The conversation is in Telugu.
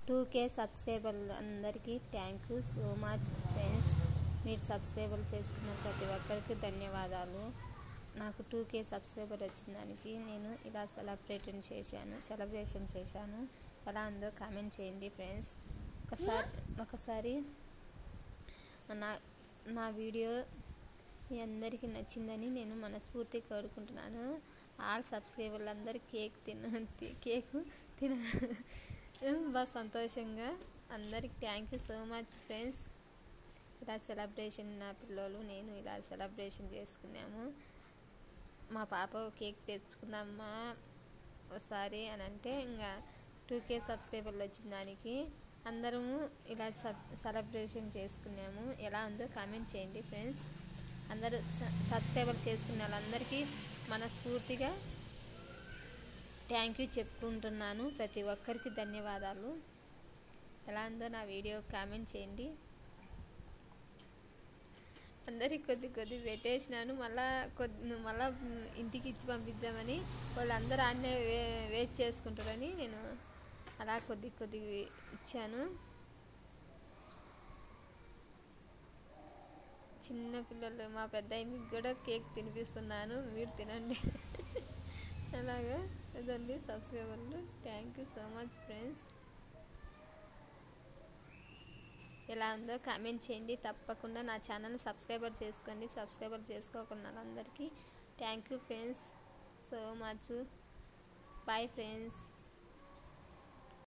2K సబ్స్క్రైబర్లు అందరికీ thank you so much friends. మీరు సబ్స్క్రైబర్లు చేసుకున్న ప్రతి ఒక్కరికి ధన్యవాదాలు. నాకు 2K సబ్స్క్రైబర్ వచ్చిన దానికి నేను ఇలా సెలబ్రేషన్ చేశాను. ఎలా ఉందో కామెంట్ చేయండి ఫ్రెండ్స్. ఒకసారి నా వీడియో మీ అందరికీ నచ్చిందని నేను మనస్ఫూర్తిగా కోరుకుంటున్నాను. ఆల్ సబ్స్క్రైబర్లు అందరూ కేక్ తిన బాగా సంతోషంగా అందరికి thank you so much friends. ఇలా సెలబ్రేషన్ నా పిల్లలు నేను ఇలా సెలబ్రేషన్ చేసుకున్నాము. మా పాప కేక్ తెచ్చుకుందామా ఒకసారి అని అంటే ఇంకా 2K సబ్స్క్రైబర్లు వచ్చిన దానికి అందరము ఇలా సెలబ్రేషన్ చేసుకున్నాము. ఎలా ఉందో కామెంట్ చేయండి ఫ్రెండ్స్. అందరూ సబ్స్క్రైబర్ చేసుకున్న వాళ్ళందరికీ మనస్ఫూర్తిగా థ్యాంక్ యూ చెప్పుకుంటున్నాను. ప్రతి ఒక్కరికి ధన్యవాదాలు. ఎలా ఉందో నా వీడియో కామెంట్ చేయండి. అందరికి కొద్ది పెట్టేసినాను. మళ్ళా ఇంటికి ఇచ్చి పంపించామని వాళ్ళందరూ అన్నీ వేస్ట్ చేసుకుంటారని నేను అలా కొద్ది ఇచ్చాను. చిన్న పిల్లలు మా పెద్దయ్యకి కూడా కేక్ తినిపిస్తున్నాను. మీరు తినండి. అలాగా ఇదండి సబ్స్క్రైబర్లు. Thank you so much friends. ఎలా ఉందో కామెంట్ చేయండి. తప్పకుండా నా ఛానల్ సబ్స్క్రైబర్ చేసుకోండి. సబ్స్క్రైబర్ చేసుకోకున్న వాళ్ళందరికీ thank you friends so much. Bye friends.